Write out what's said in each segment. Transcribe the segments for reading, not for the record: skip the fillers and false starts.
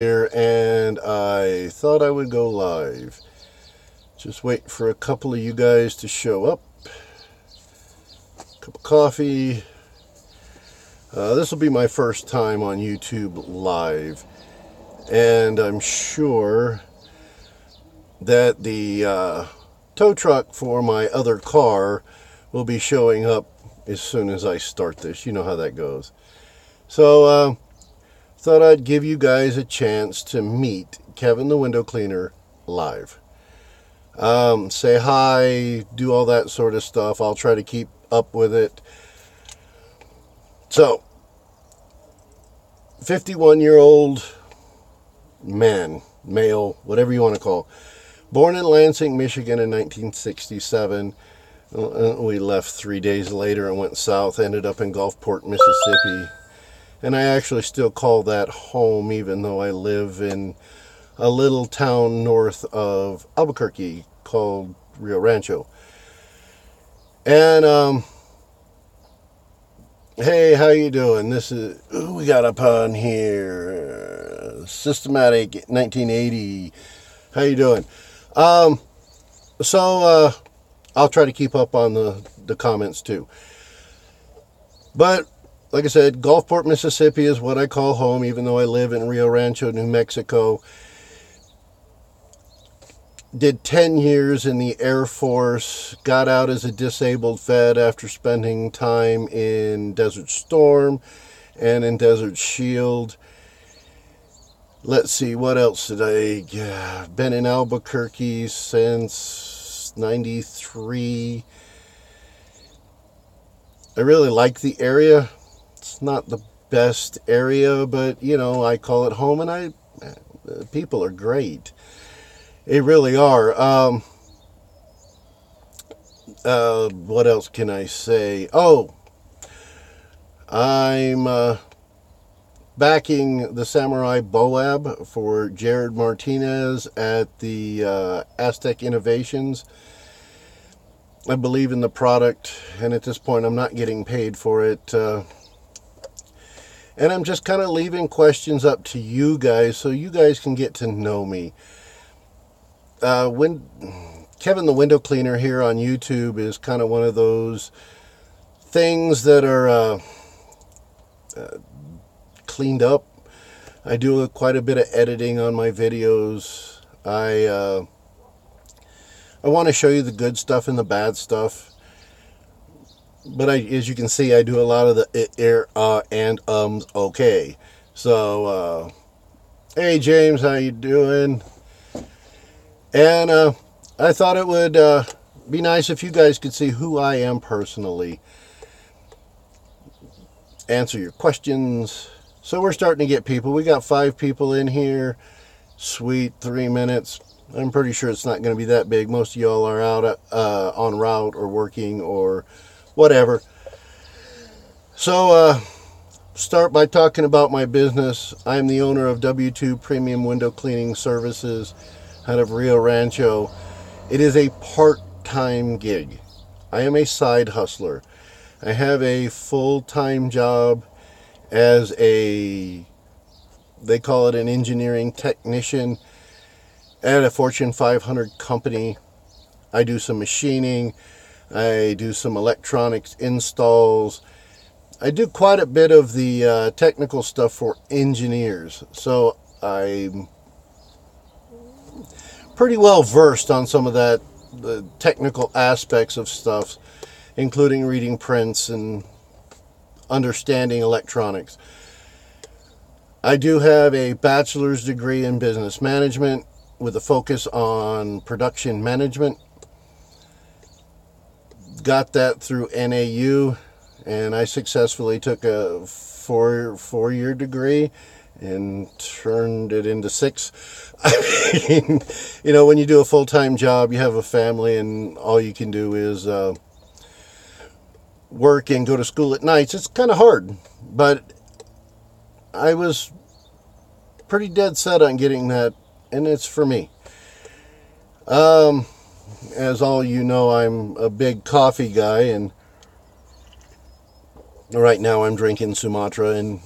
Here, and I thought I would go live. Just wait for a couple of you guys to show up. Cup of coffee. This will be my first time on YouTube live, and I'm sure that the tow truck for my other car will be showing up as soon as I start this. You know how that goes. So, thought I'd give you guys a chance to meet Kevin the window cleaner live. Say hi, do all that sort of stuff. I'll try to keep up with it. So, 51-year-old man, male, whatever you want to call, born in Lansing, Michigan in 1967. We left 3 days later and went south, ended up in Gulfport, Mississippi. And I actually still call that home, even though I live in a little town north of Albuquerque called Rio Rancho. And, hey, how you doing? This is, we got up on here, Systematic 1980. How you doing? So, I'll try to keep up on the comments too. But, like I said, Gulfport, Mississippi is what I call home, even though I live in Rio Rancho, New Mexico. Did 10 years in the Air Force, got out as a disabled vet after spending time in Desert Storm and in Desert Shield. Let's see, what else did I... been in Albuquerque since 93. I really like the area. It's not the best area, but, you know, I call it home, and people are great. They really are. What else can I say? Oh, I'm backing the Samurai BOAB for Jared Martinez at the Aztec Innovations. I believe in the product, and at this point I'm not getting paid for it. And I'm just kind of leaving questions up to you guys so you guys can get to know me. When Kevin the window cleaner here on YouTube is kind of one of those things that are cleaned up. I do quite a bit of editing on my videos. I want to show you the good stuff and the bad stuff. But as you can see, I do a lot of the and okay. So, hey James, how you doing? And I thought it would be nice if you guys could see who I am personally. Answer your questions. So we're starting to get people. We got 5 people in here. Sweet, 3 minutes. I'm pretty sure it's not going to be that big. Most of y'all are out on route or working or whatever. So, start by talking about my business. I'm the owner of W2 Premium Window Cleaning Services out of Rio Rancho. It is a part-time gig. I am a side hustler. I have a full-time job as they call it an engineering technician at a Fortune 500 company. I do some machining. I do some electronics installs. I do quite a bit of the technical stuff for engineers. So I'm pretty well versed on some of that, the technical aspects of stuff, including reading prints and understanding electronics. I do have a bachelor's degree in business management with a focus on production management. Got that through NAU, and I successfully took a four-year degree and turned it into 6. I mean, you know, when you do a full-time job, you have a family, and all you can do is work and go to school at nights. It's kind of hard, but I was pretty dead set on getting that, and it's for me. As all you know, I'm a big coffee guy, and right now I'm drinking Sumatra, and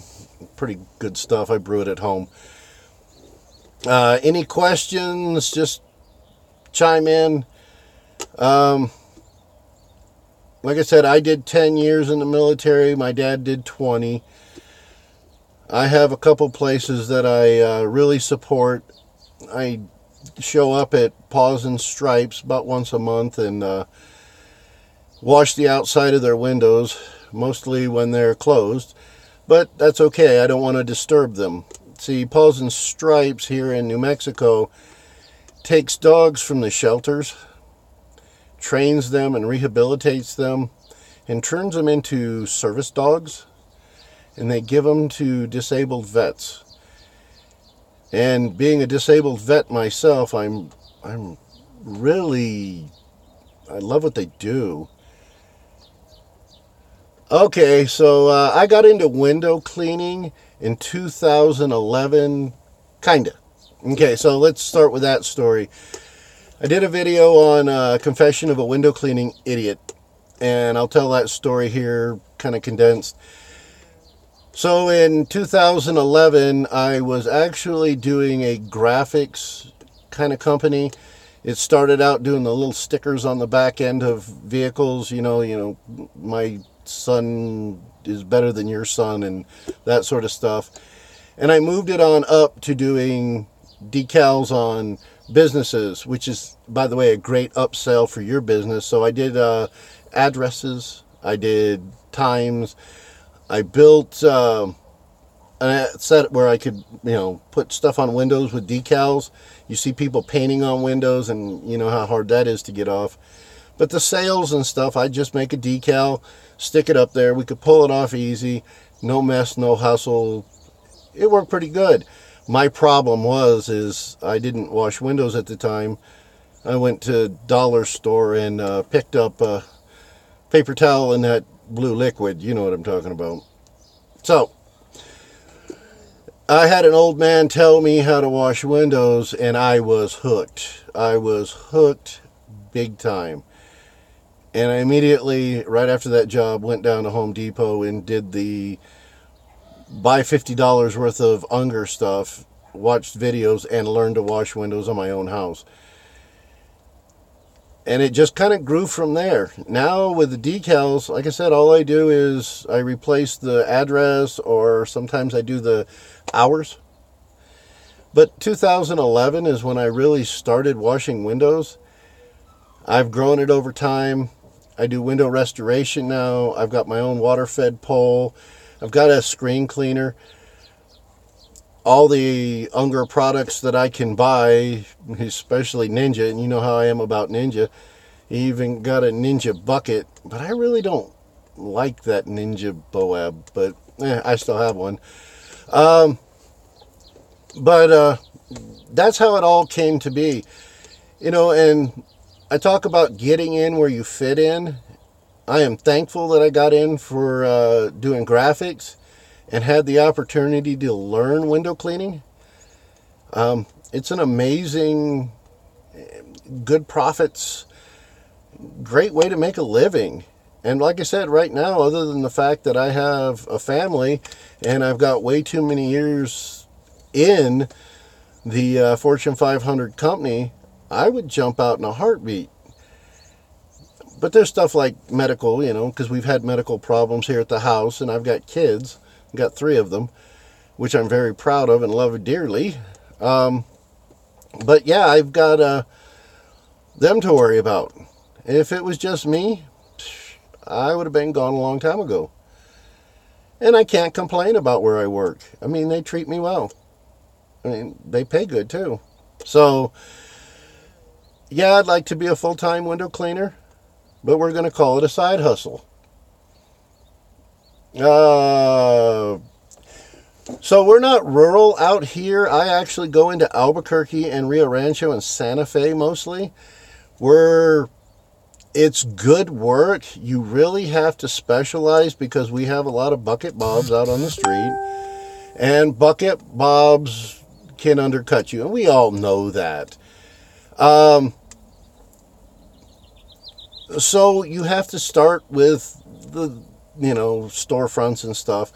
pretty good stuff. I brew it at home. Any questions, just chime in. Like I said, I did 10 years in the military. My dad did 20. I have a couple places that I really support. I show up at Paws and Stripes about once a month and wash the outside of their windows, mostly when they're closed. But that's okay. I don't want to disturb them. See, Paws and Stripes here in New Mexico takes dogs from the shelters, trains them and rehabilitates them, and turns them into service dogs, and they give them to disabled vets. And being a disabled vet myself, I'm really, I love what they do. Okay, so I got into window cleaning in 2011, kinda. Okay, so let's start with that story. I did a video on Confession of a Window Cleaning Idiot, and I'll tell that story here, kind of condensed. So in 2011, I was actually doing a graphics kind of company. It started out doing the little stickers on the back end of vehicles, my son is better than your son and that sort of stuff. And I moved it on up to doing decals on businesses, which is, by the way, a great upsell for your business. So I did addresses, I did times, I built a set where I could, put stuff on windows with decals. You see people painting on windows, and you know how hard that is to get off. But the sales and stuff, I just make a decal, stick it up there. We could pull it off easy, no mess, no hustle. It worked pretty good. My problem is I didn't wash windows at the time. I went to dollar store and picked up a paper towel and that blue liquid. You know what I'm talking about. So I had an old man tell me how to wash windows, and I was hooked. I was hooked big time. And I immediately, right after that job, went down to Home Depot and did the buy $50 worth of Unger stuff, watched videos, and learned to wash windows on my own house. And it just kind of grew from there. Now with the decals, like I said, all I do is I replace the address, or sometimes I do the hours. But 2011 is when I really started washing windows. I've grown it over time. I do window restoration now. I've got my own water-fed pole. I've got a screen cleaner. All the Unger products that I can buy, especially Ninja, and you know how I am about Ninja. Even got a Ninja bucket, but I really don't like that Ninja BOAB, but I still have one. But that's how it all came to be. And I talk about getting in where you fit in. I am thankful that I got in for doing graphics and had the opportunity to learn window cleaning. It's an amazing, good profits, great way to make a living. And like I said, right now, other than the fact that I have a family and I've got way too many years in the Fortune 500 company, I would jump out in a heartbeat. But there's stuff like medical, because we've had medical problems here at the house, and I've got kids. I've got 3 of them, which I'm very proud of and love dearly. But yeah, I've got them to worry about. If it was just me, I would have been gone a long time ago. And I can't complain about where I work. I mean, they treat me well. I mean, they pay good too. So, yeah, I'd like to be a full-time window cleaner, but we're going to call it a side hustle. So we're not rural out here. I actually go into Albuquerque and Rio Rancho and Santa Fe mostly. It's good work. You really have to specialize because we have a lot of bucket bobs out on the street. And bucket bobs can undercut you. And we all know that. So you have to start with the, storefronts and stuff.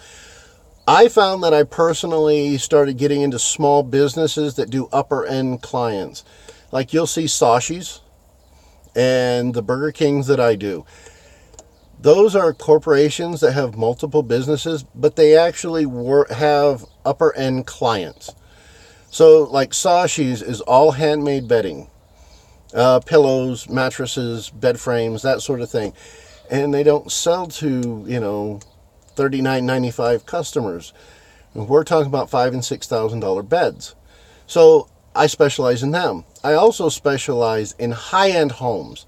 I found that I personally started getting into small businesses that do upper end clients. Like you'll see Sashi's and the Burger Kings that I do. Those are corporations that have multiple businesses, but they actually have upper end clients. So like Sashi's is all handmade bedding, pillows, mattresses, bed frames, that sort of thing. And they don't sell to, $39.95 customers. We're talking about $5,000 and $6,000 beds. So I specialize in them. I also specialize in high-end homes.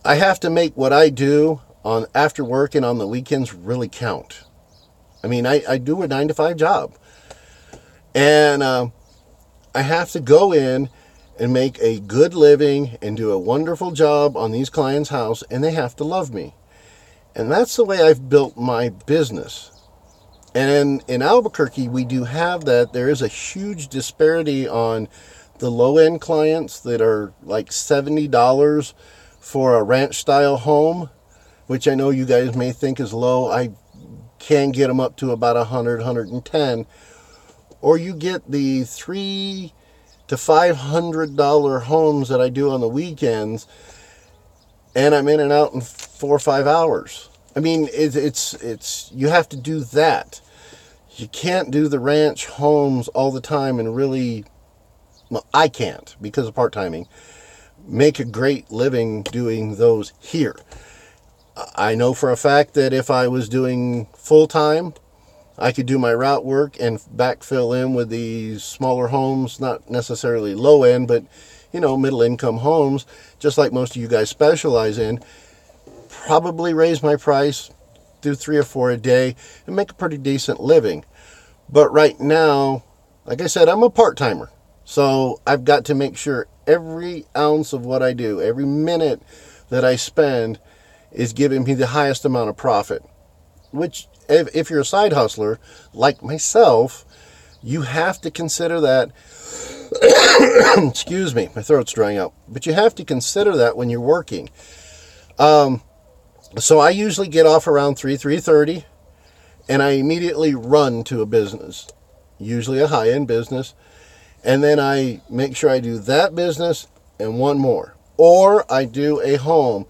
I have to make what I do on after work and on the weekends really count. I mean, I do a 9 to 5 job. And I have to go in and make a good living and do a wonderful job on these clients' house, and they have to love me. And that's the way I've built my business. And in Albuquerque, we do have that. There is a huge disparity on the low-end clients that are like $70 for a ranch-style home, which I know you guys may think is low. I can get them up to about 100, 110. Or you get the $300 to $500 homes that I do on the weekends, and I'm in and out in 4 or 5 hours. I mean, it's you have to do that. You can't do the ranch homes all the time and really, well, I can't because of part-timing, make a great living doing those here. I know for a fact that if I was doing full-time, I could do my route work and backfill in with these smaller homes, not necessarily low end, but middle income homes, just like most of you guys specialize in. Probably raise my price, do 3 or 4 a day, and make a pretty decent living. But right now, like I said, I'm a part-timer. So I've got to make sure every ounce of what I do, every minute that I spend is giving me the highest amount of profit. Which, if you're a side hustler, like myself, you have to consider that. Excuse me, my throat's drying out. But you have to consider that when you're working. So I usually get off around 3:30, and I immediately run to a business, usually a high-end business, and then I make sure I do that business and one more. Or I do a home,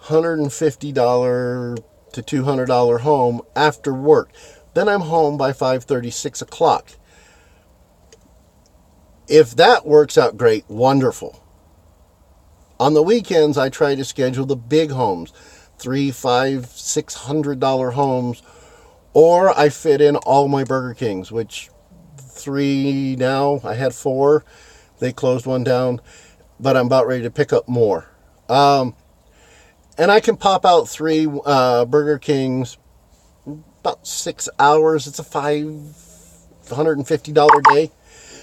$150 to $200 home after work. Then I'm home by 5:30, 6 o'clock. If that works out great, wonderful. On the weekends, I try to schedule the big homes, $300, $500, $600 homes, or I fit in all my Burger Kings, which 3 now. I had 4. They closed one down, but I'm about ready to pick up more. And I can pop out 3 Burger Kings, about 6 hours. It's a $550 day.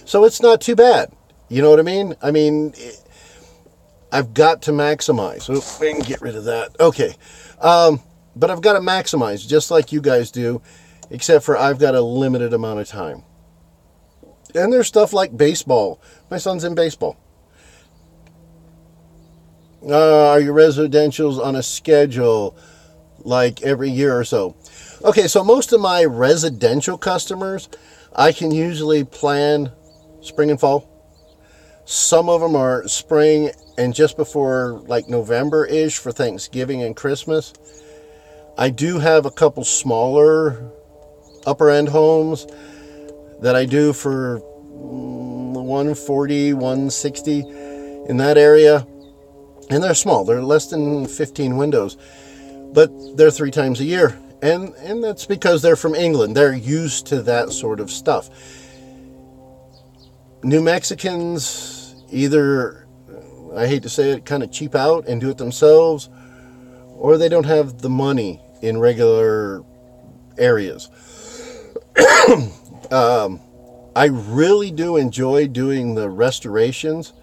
So it's not too bad. You know what I mean? I mean, I've got to maximize. So we can get rid of that. Okay. But I've got to maximize just like you guys do, except for I've got a limited amount of time. And there's stuff like baseball. My son's in baseball. Are your residentials on a schedule like every year or so? Okay, so most of my residential customers, I can usually plan spring and fall. Some of them are spring and just before like November-ish for Thanksgiving and Christmas. I do have a couple smaller upper-end homes that I do for 140, 160 in that area. And they're small. They're less than 15 windows. But they're 3 times a year. And that's because they're from England. They're used to that sort of stuff. New Mexicans either, I hate to say it, kind of cheap out and do it themselves, or they don't have the money in regular areas. I really do enjoy doing the restorations.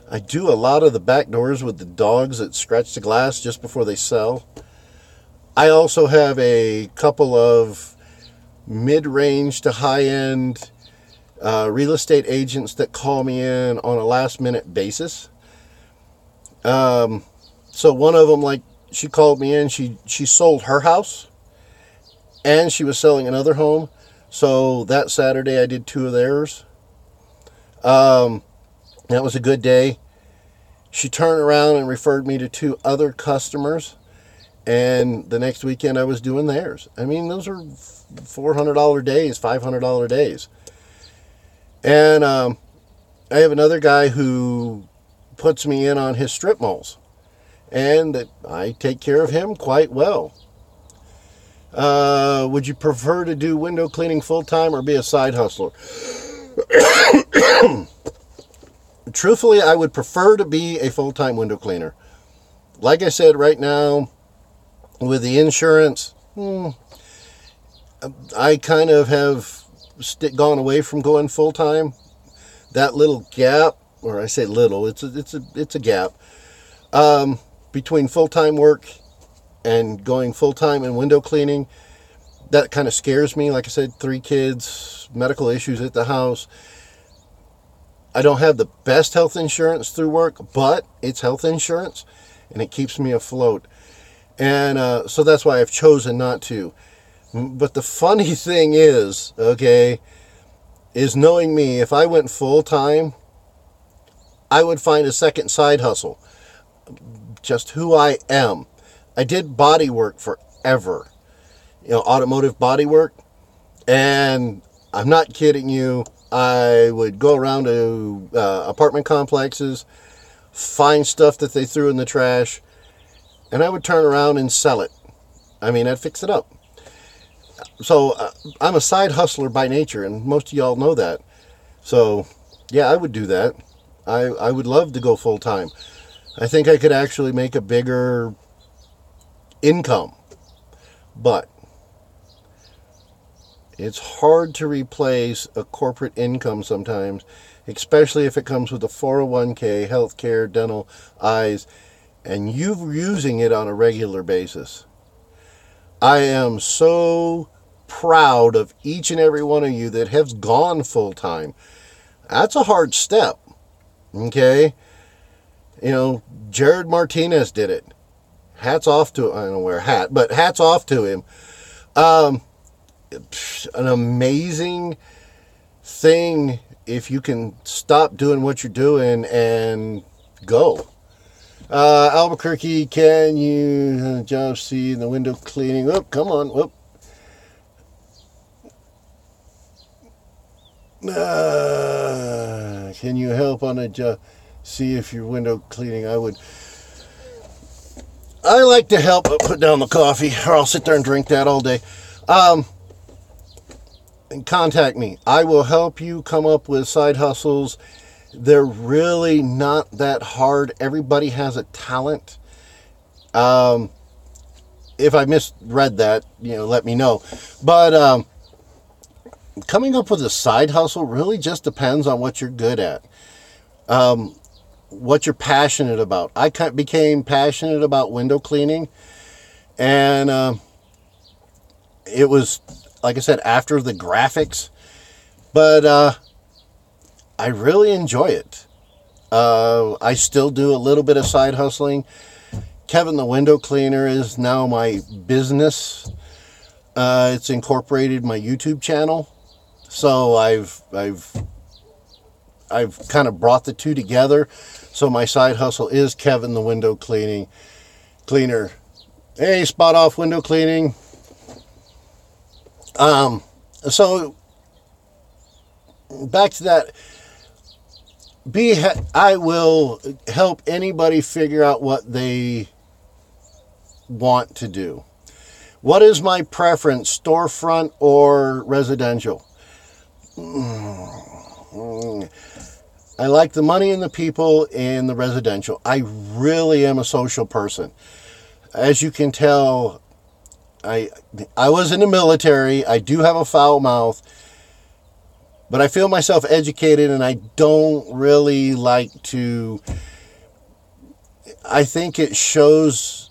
I do a lot of the back doors with the dogs that scratch the glass just before they sell. I also have a couple of mid-range to high-end real estate agents that call me in on a last-minute basis. So one of them, like, she called me in. She sold her house, and she was selling another home. So that Saturday I did 2 of theirs. That was a good day. She turned around and referred me to 2 other customers, and the next weekend I was doing theirs. I mean, those are $400 days, $500 days. And I have another guy who puts me in on his strip malls, and I take care of him quite well. Would you prefer to do window cleaning full-time or be a side hustler? Truthfully, I would prefer to be a full-time window cleaner. Like I said, right now, with the insurance, I kind of have gone away from going full-time. That little gap, or I say little, it's a gap, between full-time work and going full-time in window cleaning, that kind of scares me. Like I said, 3 kids, medical issues at the house. I don't have the best health insurance through work, but it's health insurance, and it keeps me afloat. And so that's why I've chosen not to. But the funny thing is, okay, is knowing me, if I went full-time, I would find a second side hustle. Just who I am. I did body work forever. Automotive body work. And I'm not kidding you. I would go around to apartment complexes, find stuff that they threw in the trash, and I would turn around and sell it. I mean, I'd fix it up. So I'm a side hustler by nature, and most of y'all know that. So, yeah, I would do that. I would love to go full-time. I think I could actually make a bigger income. But it's hard to replace a corporate income sometimes, especially if it comes with a 401k, healthcare, dental, eyes, and you're using it on a regular basis. I am so proud of each and every one of you that has gone full-time. That's a hard step, okay? Jared Martinez did it. Hats off to, I don't wear a hat, but hats off to him. An amazing thing if you can stop doing what you're doing and go. Albuquerque, can you job see the window cleaning? Oh, come on. Whoop. Can you help on a job? See if your window cleaning? I like to help put down the coffee, or I'll sit there and drink that all day. Contact me. I will help you come up with side hustles. They're really not that hard. Everybody has a talent. If I misread that, let me know. But coming up with a side hustle really just depends on what you're good at. What you're passionate about. I became passionate about window cleaning, and it was, like I said, after the graphics, but I really enjoy it. I still do a little bit of side hustling. Kevin the Window Cleaner is now my business. It's incorporated my YouTube channel, so I've kind of brought the two together. So my side hustle is Kevin the Window Cleaner. Hey, Spot Off Window Cleaning. So back to that. I will help anybody figure out what they want to do. What is my preference, storefront or residential? I like the money and the people in the residential. I really am a social person. As you can tell, I was in the military. I do have a foul mouth, but I feel myself educated, and I don't really like to. I think it shows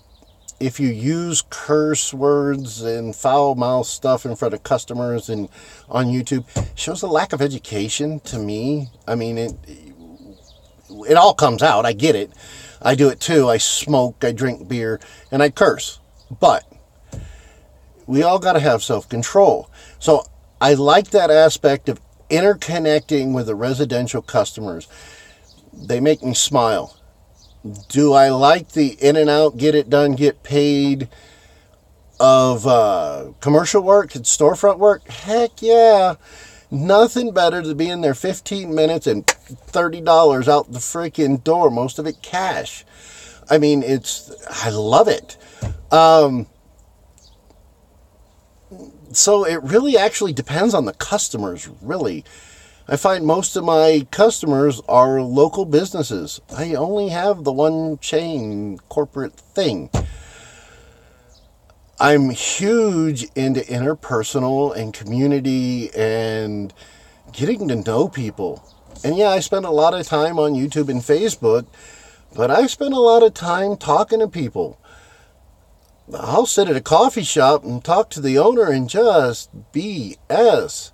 if you use curse words and foul mouth stuff in front of customers and on YouTube, it shows a lack of education to me. I mean, it all comes out. I get it. I do it too. I smoke, I drink beer, and I curse. But We all got to have self-control. So I like that aspect of interconnecting with the residential customers. They make me smile. Do I like the in and out, get it done, get paid of commercial work and storefront work? Heck yeah. Nothing better than being there 15 minutes and $30 out the freaking door, most of it cash. I mean, I love it. So it really actually depends on the customers, really. I find most of my customers are local businesses. I only have the one chain corporate thing. I'm huge into interpersonal and community and getting to know people. And yeah, I spend a lot of time on YouTube and Facebook, but I spend a lot of time talking to people. I'll sit at a coffee shop and talk to the owner and just BS.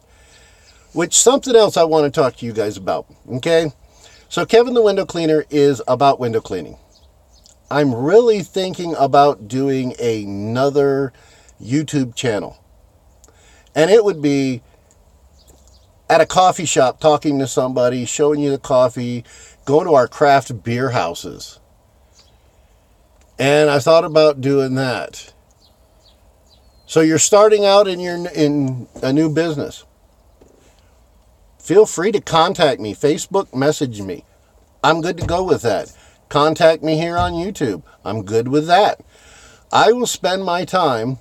Which something else I want to talk to you guys about, okay? So Kevin the Window Cleaner is about window cleaning. I'm really thinking about doing another YouTube channel. And it would be at a coffee shop talking to somebody, showing you the coffee, going to our craft beer houses. And I thought about doing that. So you're starting out in a new business. Feel free to contact me. Facebook message me. I'm good to go with that. Contact me here on YouTube. I'm good with that. I will spend my time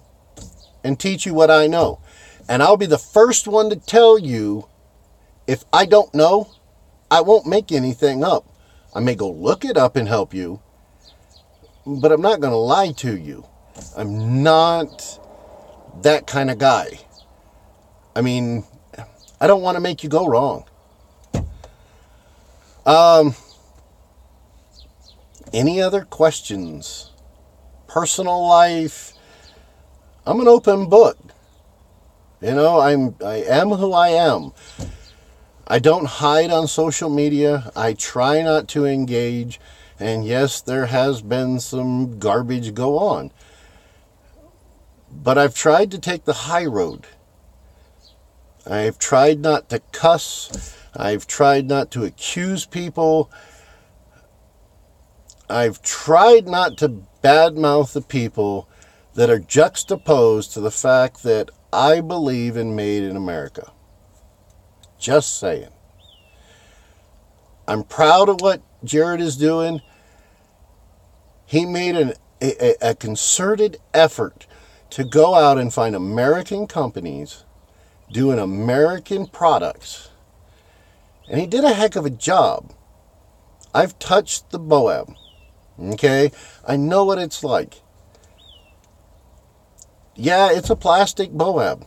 and teach you what I know. And I'll be the first one to tell you if I don't know, I won't make anything up. I may go look it up and help you, but I'm not going to lie to you. I'm not that kind of guy. I mean, I don't want to make you go wrong. Any other questions? Personal life? I'm an open book. You know, I am who I am. I don't hide on social media. I try not to engage. And yes, there has been some garbage go on. But I've tried to take the high road. I've tried not to cuss. I've tried not to accuse people. I've tried not to badmouth the people that are juxtaposed to the fact that I believe in Made in America. Just saying. I'm proud of what Jared is doing. He made a concerted effort to go out and find American companies doing American products. And he did a heck of a job. I've touched the BOAB. Okay? I know what it's like. Yeah, it's a plastic BOAB.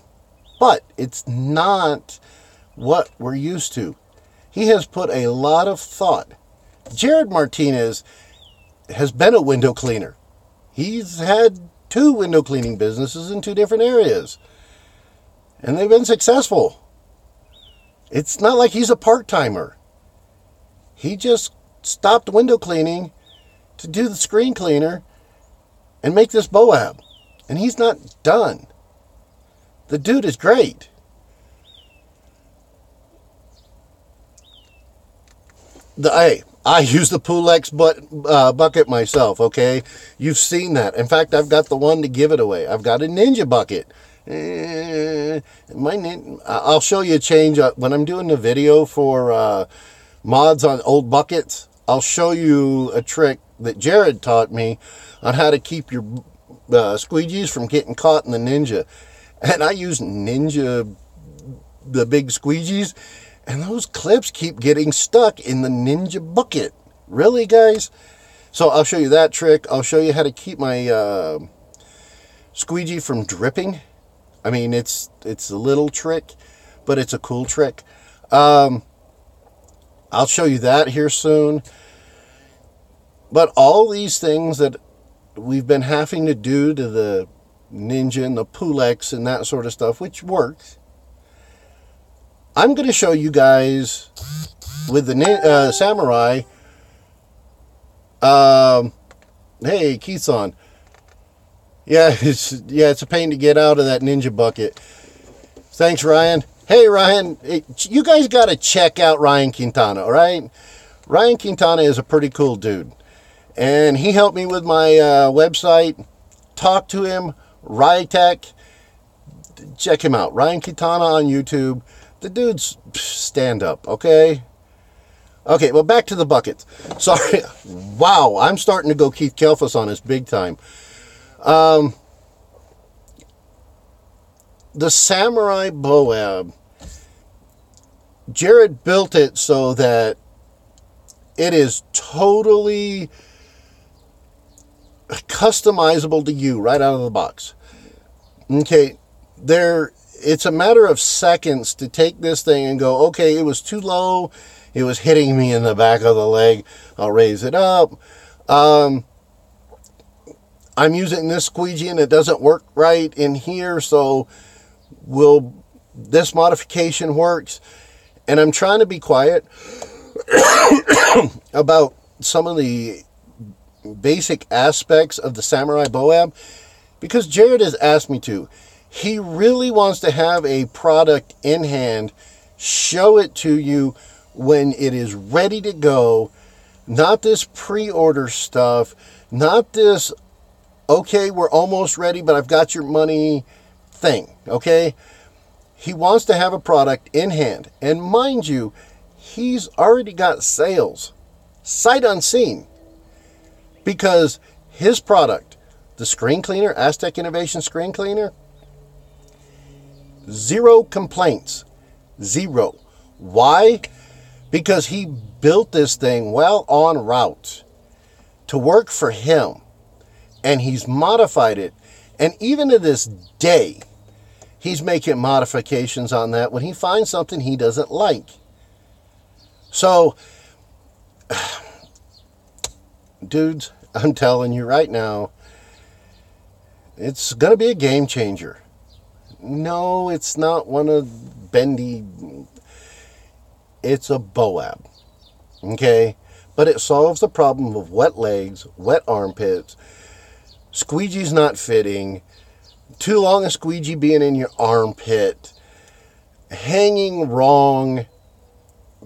But it's not what we're used to. He has put a lot of thought. Jared Martinez has been a window cleaner. He's had 2 window cleaning businesses in 2 different areas. And they've been successful. It's not like he's a part-timer. He just stopped window cleaning to do the screen cleaner and make this BOAB. And he's not done. The dude is great. I use the Pulex bucket myself, okay? You've seen that. In fact, I've got the one to give it away. I've got a Ninja bucket. I'll show you a change. When I'm doing the video for mods on old buckets, I'll show you a trick that Jared taught me on how to keep your squeegees from getting caught in the Ninja. And I use Ninja, the big squeegees, and those clips keep getting stuck in the Ninja bucket. Really, guys? So I'll show you that trick. I'll show you how to keep my squeegee from dripping. I mean, it's a little trick, but it's a cool trick. I'll show you that here soon. But all these things that we've been having to do to the Ninja and the Pulex and that sort of stuff, which works, I'm going to show you guys with the Samurai. Hey, Keith's on. Yeah, it's a pain to get out of that Ninja bucket. Thanks, Ryan. Hey, Ryan, you guys got to check out Ryan Quintana, all right? Ryan Quintana is a pretty cool dude. And he helped me with my website. Talk to him, Rytech. Check him out. Ryan Quintana on YouTube. The dude's stand up, okay? Okay, well, back to the buckets. Sorry. Wow, I'm starting to go Keith Kalfas on this big time. The Samurai BOAB, Jared built it so that it is totally customizable to you right out of the box. Okay, it's a matter of seconds to take this thing and go, okay, it was too low, it was hitting me in the back of the leg, I'll raise it up. I'm using this squeegee and it doesn't work right in here, so this modification works. And I'm trying to be quiet about some of the basic aspects of the Samurai BOAB because Jared has asked me to. He really wants to have a product in hand, show it to you when it is ready to go, not this pre-order stuff, not this, okay, we're almost ready, but I've got your money thing, okay? He wants to have a product in hand. And mind you, he's already got sales, sight unseen, because his product, the screen cleaner, Aztec Innovation screen cleaner, 0 complaints. 0. Why? Because he built this thing well en route to work for him. And he's modified it. And even to this day, he's making modifications on that when he finds something he doesn't like. So, dudes, I'm telling you right now, it's going to be a game changer. No, it's not one of bendy. It's a BOAB. Okay? But it solves the problem of wet legs, wet armpits, squeegee's not fitting, too long a squeegee being in your armpit, hanging wrong,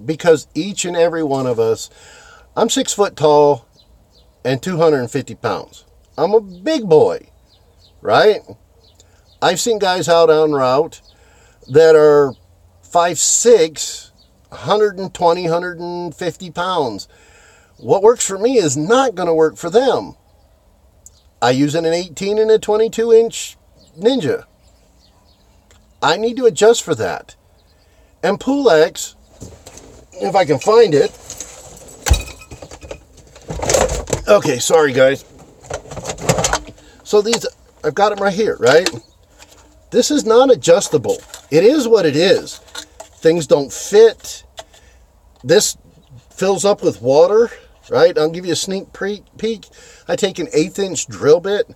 because each and every one of us, I'm 6 foot tall and 250 pounds. I'm a big boy, right? I've seen guys out on route that are 5'6", 120, 150 pounds. What works for me is not going to work for them. I use an 18 and a 22-inch Ninja. I need to adjust for that. And Pulex, if I can find it. Okay, sorry guys. So these, I've got them right here, right? This is not adjustable. It is what it is. Things don't fit. This fills up with water, right? I'll give you a sneak peek. I take an 1/8 inch drill bit.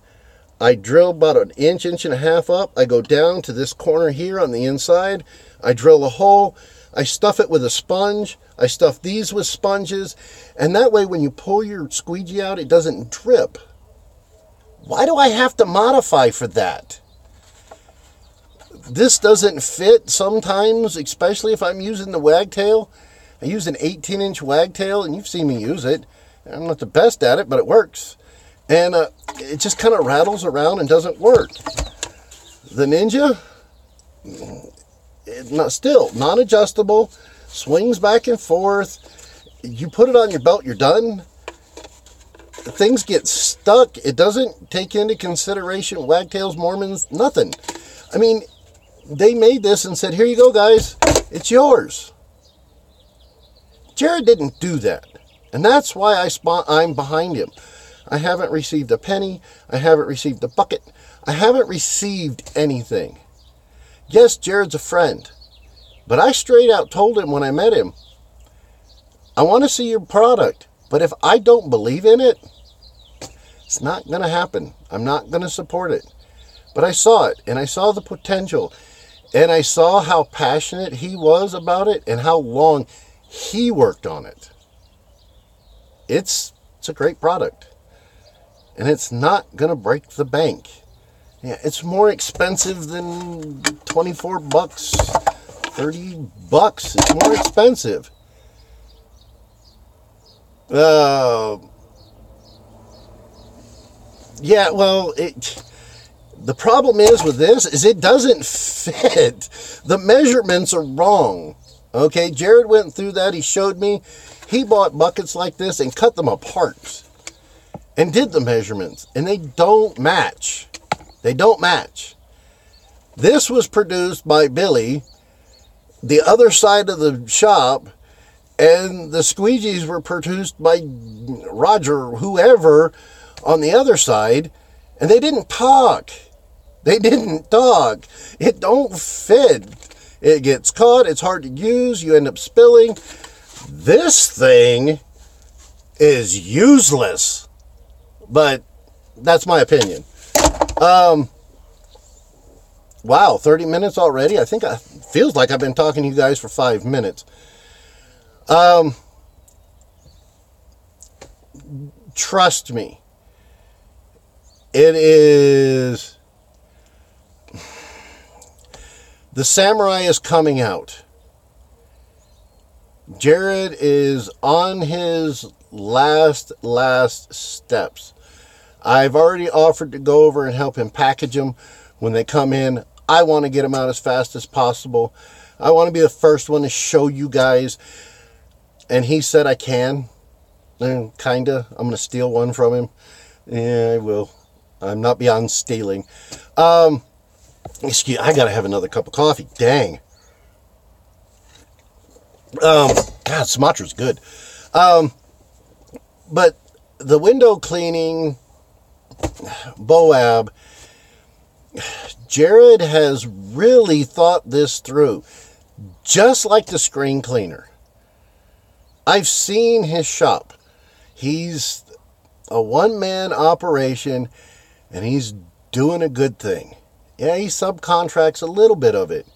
I drill about an inch, inch and a half up. I go down to this corner here on the inside. I drill a hole. I stuff it with a sponge. I stuff these with sponges. And that way when you pull your squeegee out, it doesn't drip. Why do I have to modify for that? This doesn't fit sometimes, especially if I'm using the wagtail. I use an 18-inch wagtail, and you've seen me use it. I'm not the best at it, but it works. And it just kind of rattles around and doesn't work. The Ninja, still non-adjustable, swings back and forth. You put it on your belt, you're done. Things get stuck. It doesn't take into consideration wagtails, Mormons, nothing. I mean, they made this and said, here you go, guys. It's yours. Jared didn't do that. And that's why I'm behind him. I haven't received a penny. I haven't received a bucket. I haven't received anything. Yes, Jared's a friend. But I straight out told him when I met him, I want to see your product. But if I don't believe in it, it's not going to happen. I'm not going to support it. But I saw it, and I saw the potential, and I saw how passionate he was about it and how long he worked on it. It's a great product, and it's not going to break the bank. Yeah, it's more expensive than 24 bucks, 30 bucks. It's more expensive. Yeah, well, the problem is with this is it doesn't fit. The measurements are wrong. Okay, Jared went through that. He showed me. He bought buckets like this and cut them apart and did the measurements, and they don't match. They don't match. This was produced by Billy, the other side of the shop, and the squeegees were produced by Roger, whoever, on the other side, and they didn't talk. They didn't talk. It don't fit. It gets caught. It's hard to use. You end up spilling. This thing is useless. But that's my opinion. Wow, 30 minutes already? I think it feels like I've been talking to you guys for 5 minutes. Trust me. It is... The Samurai is coming out. Jared is on his last steps. I've already offered to go over and help him package them when they come in. I want to get them out as fast as possible. I want to be the first one to show you guys. And he said I can. Kinda. I'm going to steal one from him. Yeah, I will. I'm not beyond stealing. Excuse, I gotta have another cup of coffee. Dang. God, Sumatra's good. But the window cleaning BOAB, Jared has really thought this through. Just like the screen cleaner. I've seen his shop. He's a one-man operation, and he's doing a good thing. Yeah, he subcontracts a little bit of it.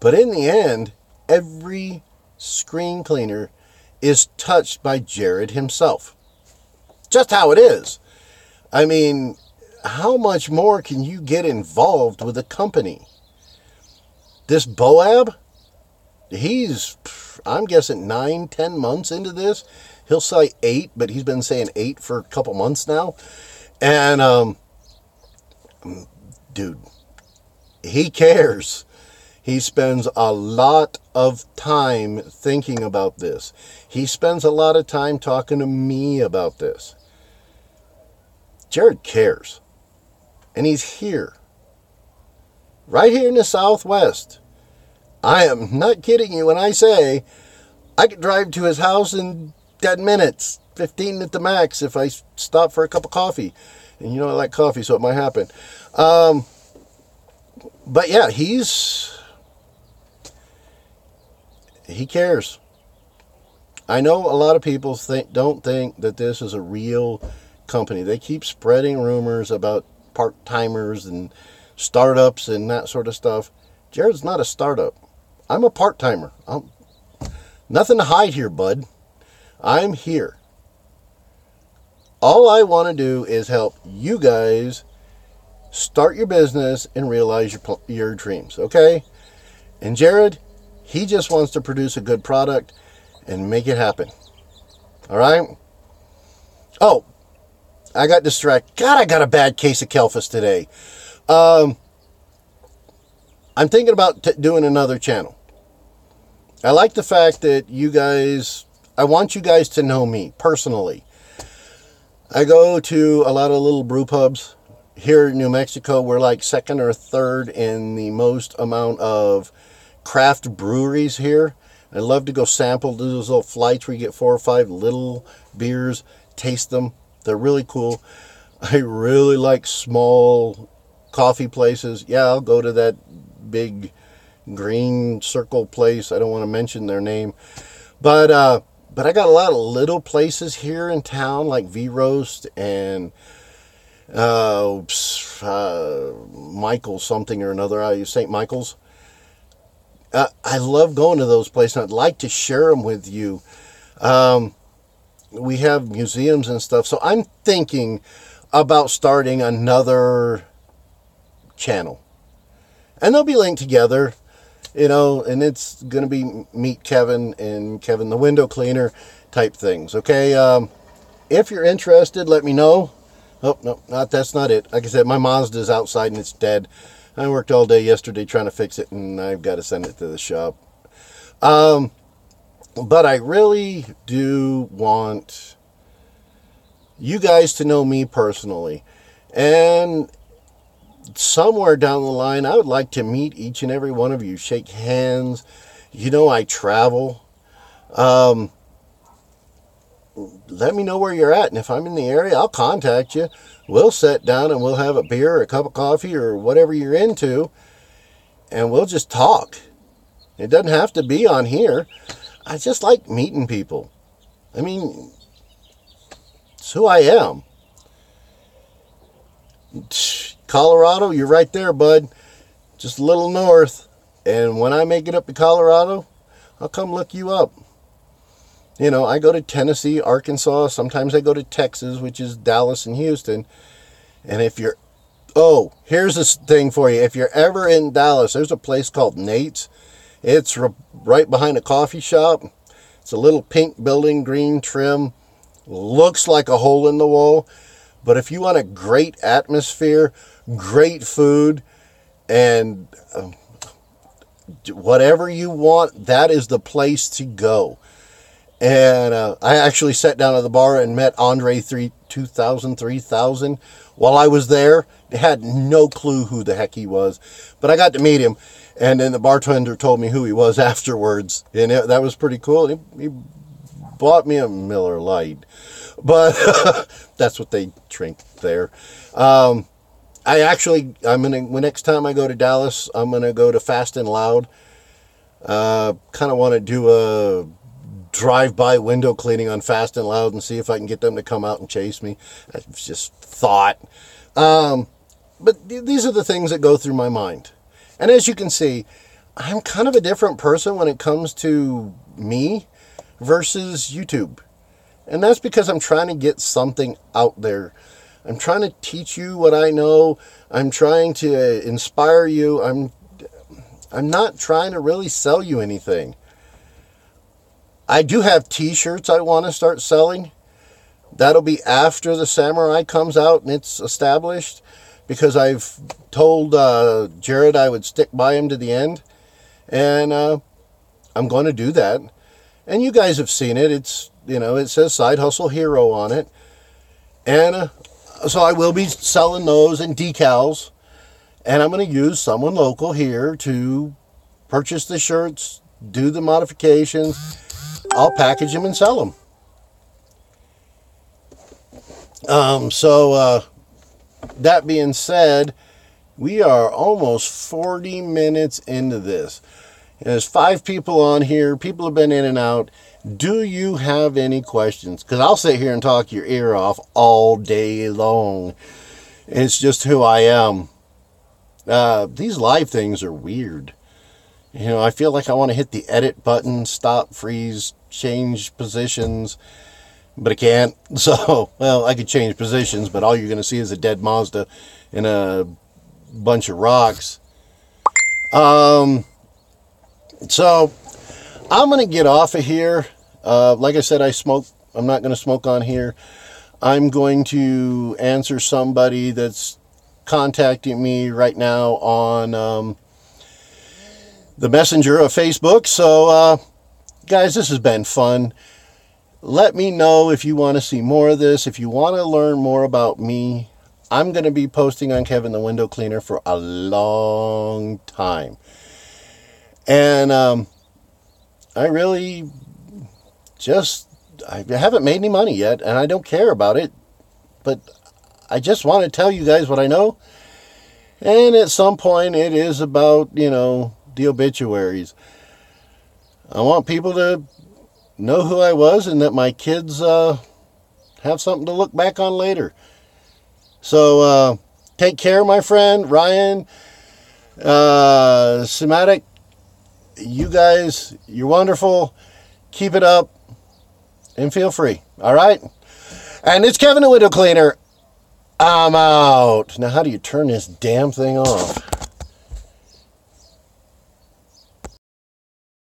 But in the end, every screen cleaner is touched by Jared himself. Just how it is. I mean, how much more can you get involved with a company? This BOAB, I'm guessing 9-10 months into this. He'll say 8, but he's been saying 8 for a couple months now. And, dude, he cares. He spends a lot of time thinking about this. He spends a lot of time talking to me about this. Jared cares. And he's here. Right here in the Southwest. I am not kidding you when I say I could drive to his house in 10 minutes. 15 at the max if I stop for a cup of coffee. And you know I like coffee, so it might happen. But yeah, he cares. I know a lot of people don't think that this is a real company. They keep spreading rumors about part-timers and startups and that sort of stuff. Jared's not a startup. I'm a part-timer. Nothing to hide here, bud. I'm here. All I want to do is help you guys start your business and realize your dreams, okay? And Jared, he just wants to produce a good product and make it happen. All right? Oh, I got distracted. God, I got a bad case of Kelfus today. I'm thinking about doing another channel. I like the fact that I want you guys to know me personally. I go to a lot of little brew pubs. Here in New Mexico, we're like second or third in the most amount of craft breweries here. I love to go sample, do those little flights where you get 4 or 5 little beers, taste them. They're really cool. I really like small coffee places. Yeah, I'll go to that big green circle place. I don't want to mention their name. But I got a lot of little places here in town like V-Roast and Michael's something or another. St. Michael's. I love going to those places. I'd like to share them with you. We have museums and stuff. So I'm thinking about starting another channel. And they'll be linked together, and it's going to be Meet Kevin and Kevin the Window Cleaner type things, okay? If you're interested, let me know. Oh, no, that's not it. Like I said, my Mazda's outside and it's dead. I worked all day yesterday trying to fix it, and I've got to send it to the shop. But I really do want you guys to know me personally. And somewhere down the line, I would like to meet each and every one of you, shake hands. I travel. Let me know where you're at, and if I'm in the area, I'll contact you. We'll sit down and we'll have a beer or a cup of coffee or whatever you're into, and we'll just talk. It doesn't have to be on here. I just like meeting people. I mean, it's who I am. Colorado, you're right there, bud. Just a little north. And when I make it up to Colorado, I'll come look you up. I go to Tennessee, Arkansas. Sometimes I go to Texas, which is Dallas and Houston. And if you're... Oh, here's this thing for you. If you're ever in Dallas, there's a place called Nate's. It's right behind a coffee shop. It's a little pink building, green trim. Looks like a hole in the wall. But if you want a great atmosphere, great food, and whatever you want, that is the place to go. And I actually sat down at the bar and met Andre 3000 while I was there. I had no clue who the heck he was, but I got to meet him. And then the bartender told me who he was afterwards, and that was pretty cool. He bought me a Miller Lite, but that's what they drink there. Next time I go to Dallas, I'm gonna go to Fast and Loud. Kind of want to do a drive-by window cleaning on Fast and Loud and see if I can get them to come out and chase me. That's just thought. But these are the things that go through my mind. And as you can see, I'm kind of a different person when it comes to me versus YouTube. And that's because I'm trying to get something out there. I'm trying to teach you what I know. I'm trying to inspire you. I'm not trying to really sell you anything. I do have t-shirts I want to start selling. That'll be after the Samurai comes out and it's established, because I've told Jared I would stick by him to the end, and I'm going to do that. And you guys have seen it. It's, it says Side Hustle Hero on it. And so I will be selling those and decals, and I'm going to use someone local here to purchase the shirts, do the modifications. I'll package them and sell them. That being said, we are almost 40 minutes into this. There's 5 people on here. People have been in and out. Do you have any questions? Because I'll sit here and talk your ear off all day long. It's just who I am. These live things are weird. I feel like I want to hit the edit button, stop, freeze, change positions, but I can't. So, I could change positions, but all you're going to see is a dead Mazda and a bunch of rocks. So, I'm going to get off of here. Like I said, I'm not going to smoke on here. I'm going to answer somebody that's contacting me right now on the Messenger of Facebook. So, guys, this has been fun. Let me know if you want to see more of this. If you want to learn more about me, I'm going to be posting on Kevin the Window Cleaner for a long time. And I really I haven't made any money yet, and I don't care about it. But I just want to tell you guys what I know. And at some point, it is about, the obituaries. I want people to know who I was and that my kids have something to look back on later. So take care, my friend Ryan, Sematic. You guys, you're wonderful. Keep it up and feel free. All right. And it's Kevin the Window Cleaner I'm out. Now, how do you turn this damn thing off?